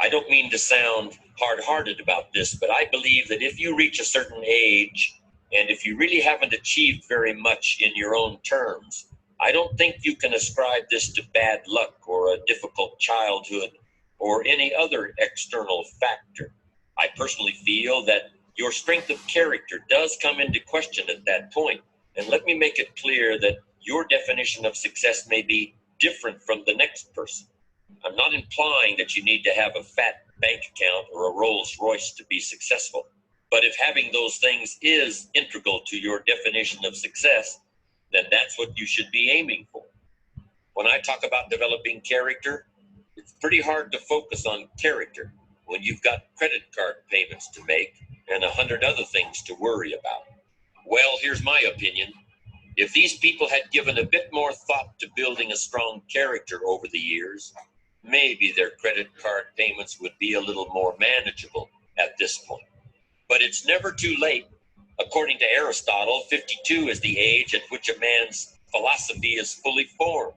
I don't mean to sound hard-hearted about this, but I believe that if you reach a certain age, and if you really haven't achieved very much in your own terms, I don't think you can ascribe this to bad luck or a difficult childhood or any other external factor. I personally feel that your strength of character does come into question at that point. And let me make it clear that your definition of success may be different from the next person. I'm not implying that you need to have a fat bank account or a Rolls Royce to be successful. But if having those things is integral to your definition of success, then that's what you should be aiming for. When I talk about developing character, it's pretty hard to focus on character when you've got credit card payments to make and 100 other things to worry about. Well, here's my opinion. If these people had given a bit more thought to building a strong character over the years, maybe their credit card payments would be a little more manageable at this point. But it's never too late. According to Aristotle, 52 is the age at which a man's philosophy is fully formed.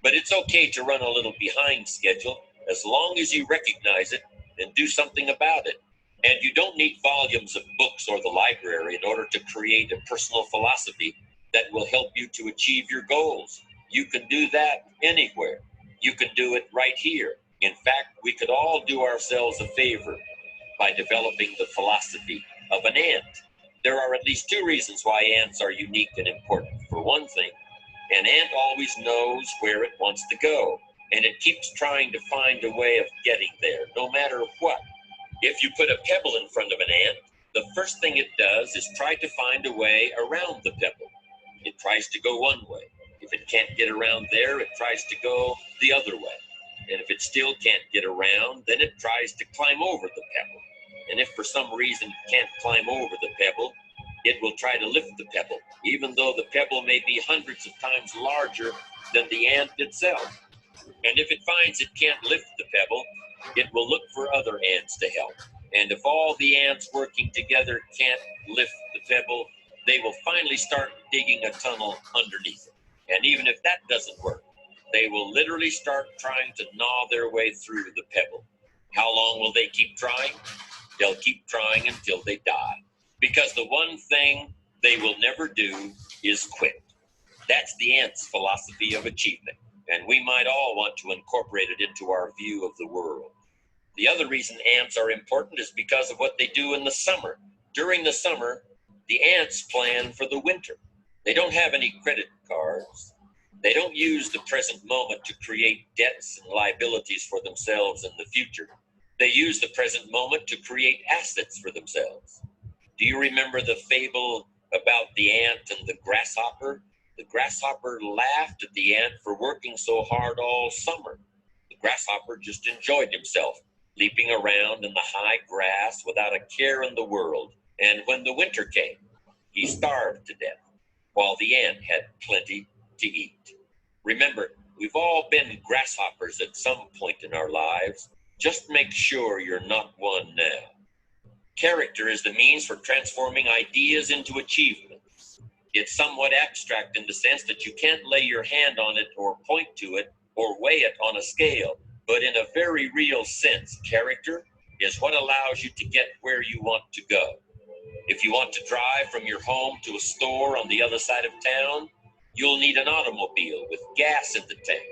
But it's okay to run a little behind schedule as long as you recognize it and do something about it. And you don't need volumes of books or the library in order to create a personal philosophy that will help you to achieve your goals. You can do that anywhere. You can do it right here. In fact, we could all do ourselves a favor by developing the philosophy of an ant. There are at least two reasons why ants are unique and important. For one thing, an ant always knows where it wants to go, and it keeps trying to find a way of getting there, no matter what. If you put a pebble in front of an ant, the first thing it does is try to find a way around the pebble. It tries to go one way. If it can't get around there, it tries to go the other way. And if it still can't get around, then it tries to climb over the pebble. And if for some reason it can't climb over the pebble, it will try to lift the pebble, even though the pebble may be hundreds of times larger than the ant itself. And if it finds it can't lift the pebble, it will look for other ants to help. And if all the ants working together can't lift the pebble, they will finally start digging a tunnel underneath it. And even if that doesn't work, they will literally start trying to gnaw their way through the pebble. How long will they keep trying? They'll keep trying until they die. Because the one thing they will never do is quit. That's the ant's philosophy of achievement, and we might all want to incorporate it into our view of the world. The other reason ants are important is because of what they do in the summer. During the summer, the ants plan for the winter. They don't have any credit cards. They don't use the present moment to create debts and liabilities for themselves in the future. They use the present moment to create assets for themselves. Do you remember the fable about the ant and the grasshopper? The grasshopper laughed at the ant for working so hard all summer. The grasshopper just enjoyed himself, leaping around in the high grass without a care in the world. And when the winter came, he starved to death, while the ant had plenty to eat. Remember, we've all been grasshoppers at some point in our lives. Just make sure you're not one now. Character is the means for transforming ideas into achievements. It's somewhat abstract in the sense that you can't lay your hand on it or point to it or weigh it on a scale. But in a very real sense, character is what allows you to get where you want to go. If you want to drive from your home to a store on the other side of town, you'll need an automobile with gas in the tank,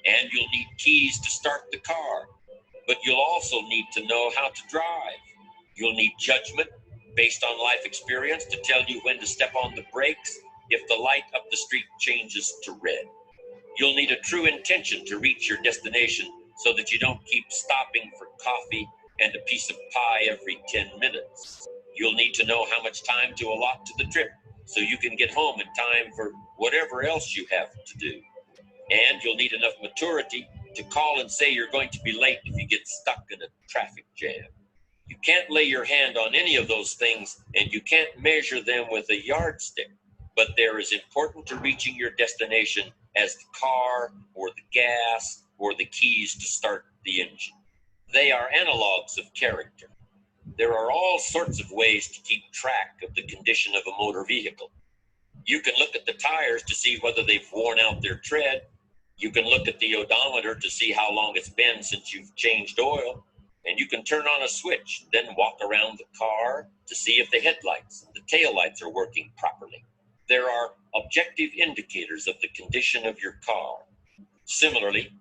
and you'll need keys to start the car. But you'll also need to know how to drive. You'll need judgment based on life experience to tell you when to step on the brakes if the light up the street changes to red. You'll need a true intention to reach your destination so that you don't keep stopping for coffee and a piece of pie every 10 minutes. You'll need to know how much time to allot to the trip so you can get home in time for whatever else you have to do. And you'll need enough maturity to call and say you're going to be late if you get stuck in a traffic jam. You can't lay your hand on any of those things, and you can't measure them with a yardstick, but they're as important to reaching your destination as the car or the gas or the keys to start the engine. They are analogs of character. There are all sorts of ways to keep track of the condition of a motor vehicle. You can look at the tires to see whether they've worn out their tread. You can look at the odometer to see how long it's been since you've changed oil. and you can turn on a switch, then walk around the car to see if the headlights and the taillights are working properly. There are objective indicators of the condition of your car. Similarly,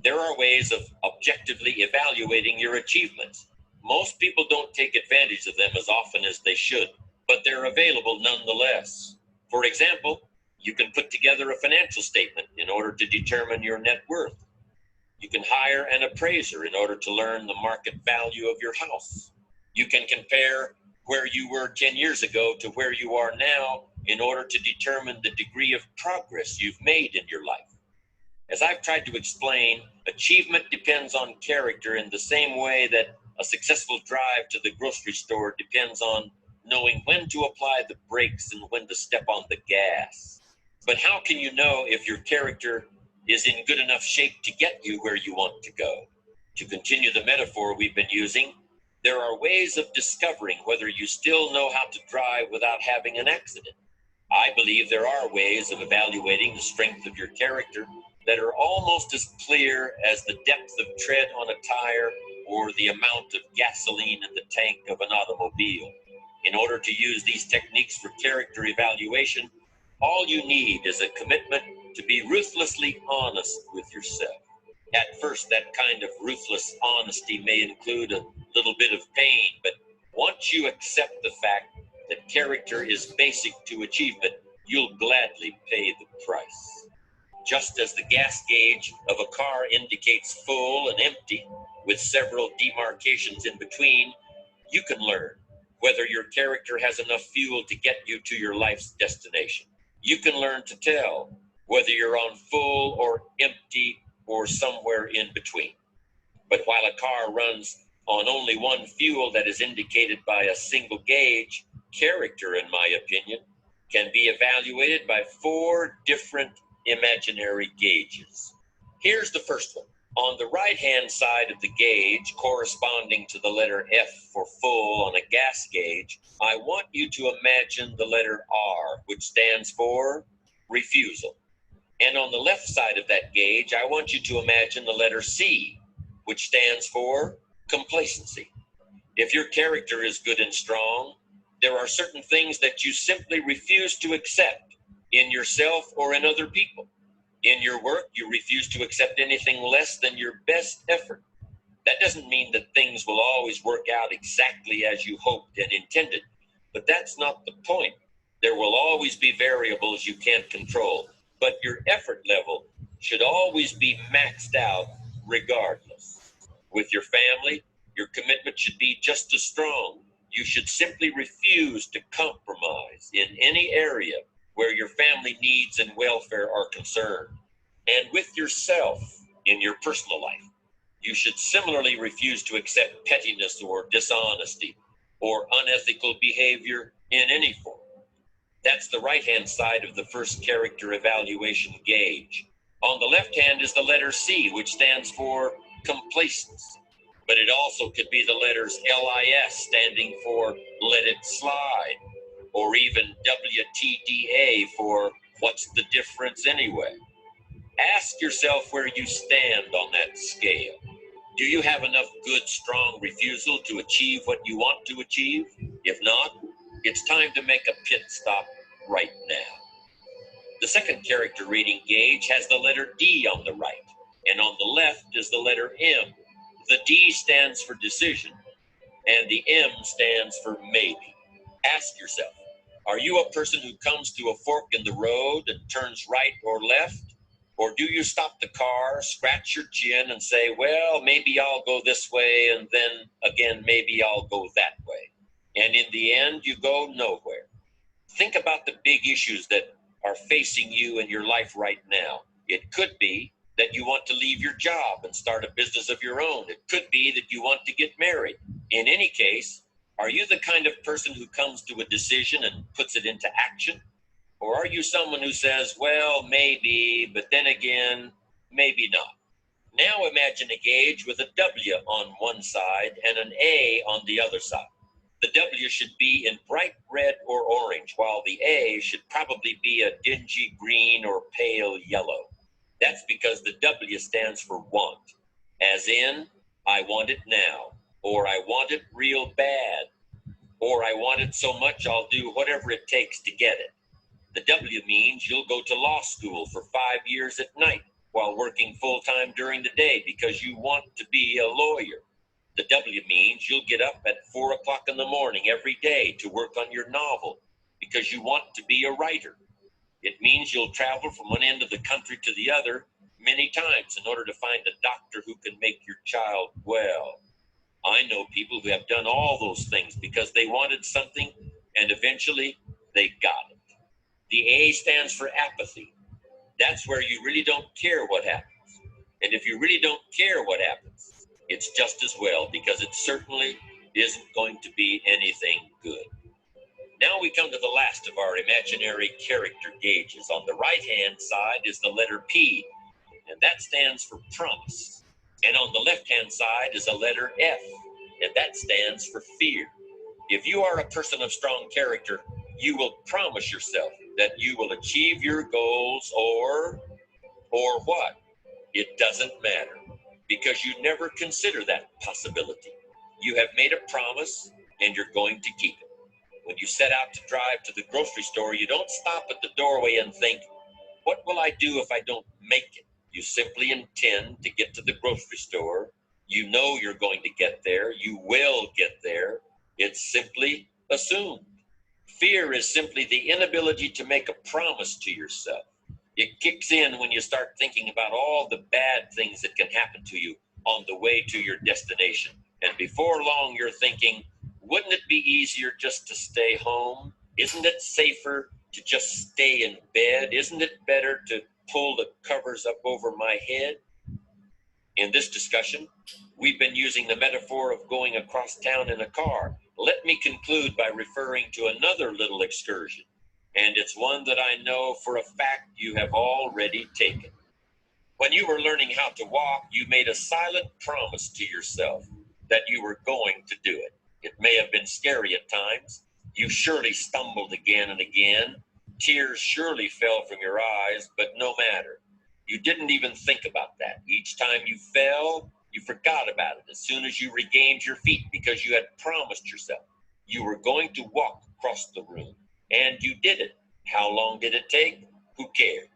there are ways of objectively evaluating your achievements. Most people don't take advantage of them as often as they should, but they're available nonetheless. For example, you can put together a financial statement in order to determine your net worth. You can hire an appraiser in order to learn the market value of your house. You can compare where you were 10 years ago to where you are now in order to determine the degree of progress you've made in your life. As I've tried to explain, achievement depends on character in the same way that a successful drive to the grocery store depends on knowing when to apply the brakes and when to step on the gas. But how can you know if your character is in good enough shape to get you where you want to go? To continue the metaphor we've been using, there are ways of discovering whether you still know how to drive without having an accident. I believe there are ways of evaluating the strength of your character that are almost as clear as the depth of tread on a tire or the amount of gasoline in the tank of an automobile. In order to use these techniques for character evaluation, all you need is a commitment to be ruthlessly honest with yourself. At first, that kind of ruthless honesty may include a little bit of pain, but once you accept the fact that character is basic to achievement, you'll gladly pay the price. Just as the gas gauge of a car indicates full and empty, with several demarcations in between, you can learn whether your character has enough fuel to get you to your life's destination. You can learn to tell whether you're on full or empty or somewhere in between. But while a car runs on only one fuel that is indicated by a single gauge, character, in my opinion, can be evaluated by 4 different imaginary gauges. Here's the first one. On the right-hand side of the gauge, corresponding to the letter F for full on a gas gauge, I want you to imagine the letter R, which stands for refusal. And on the left side of that gauge, I want you to imagine the letter C, which stands for complacency. If your character is good and strong, there are certain things that you simply refuse to accept in yourself or in other people. In your work, you refuse to accept anything less than your best effort. That doesn't mean that things will always work out exactly as you hoped and intended, but that's not the point. There will always be variables you can't control, but your effort level should always be maxed out regardless. With your family, your commitment should be just as strong. You should simply refuse to compromise in any area where your family needs and welfare are concerned. And with yourself in your personal life, you should similarly refuse to accept pettiness or dishonesty or unethical behavior in any form. That's the right-hand side of the first character evaluation gauge. On the left hand is the letter C, which stands for complacency. But it also could be the letters LIS, standing for let it slide, or even WTDA for what's the difference anyway. Ask yourself where you stand on that scale. Do you have enough good, strong refusal to achieve what you want to achieve? If not, it's time to make a pit stop right now. The second character reading gauge has the letter D on the right, and on the left is the letter M. The D stands for decision, and the M stands for maybe. Ask yourself, are you a person who comes to a fork in the road and turns right or left? Or do you stop the car, scratch your chin, and say, well, maybe I'll go this way, and then again, maybe I'll go that way. And in the end, you go nowhere. Think about the big issues that are facing you in your life right now. It could be that you want to leave your job and start a business of your own. It could be that you want to get married. In any case, are you the kind of person who comes to a decision and puts it into action? Or are you someone who says, well, maybe, but then again, maybe not? Now imagine a gauge with a W on one side and an A on the other side. The W should be in bright red or orange, while the A should probably be a dingy green or pale yellow. That's because the W stands for want, as in, I want it now. or I want it real bad, or I want it so much I'll do whatever it takes to get it. The W means you'll go to law school for 5 years at night while working full time during the day because you want to be a lawyer. The W means you'll get up at 4 o'clock in the morning every day to work on your novel because you want to be a writer. It means you'll travel from one end of the country to the other many times in order to find a doctor who can make your child well. I know people who have done all those things because they wanted something and eventually they got it. The A stands for apathy. That's where you really don't care what happens. And if you really don't care what happens, it's just as well because it certainly isn't going to be anything good. Now we come to the last of our imaginary character gauges. On the right-hand side is the letter P, and that stands for promise. And on the left-hand side is a letter F, and that stands for fear. If you are a person of strong character, you will promise yourself that you will achieve your goals or what? It doesn't matter because you never consider that possibility. You have made a promise and you're going to keep it. When you set out to drive to the grocery store, you don't stop at the doorway and think, what will I do if I don't make it? You simply intend to get to the grocery store. You know you're going to get there. You will get there. It's simply assumed. Fear is simply the inability to make a promise to yourself. It kicks in when you start thinking about all the bad things that can happen to you on the way to your destination. And before long, you're thinking, wouldn't it be easier just to stay home? Isn't it safer to just stay in bed? Isn't it better to pull the covers up over my head? In this discussion, we've been using the metaphor of going across town in a car. Let me conclude by referring to another little excursion, and it's one that I know for a fact you have already taken. When you were learning how to walk, you made a silent promise to yourself that you were going to do it. It may have been scary at times. You surely stumbled again and again. Tears surely fell from your eyes, but no matter. You didn't even think about that. Each time you fell, you forgot about it as soon as you regained your feet because you had promised yourself you were going to walk across the room. And you did it. How long did it take? Who cares?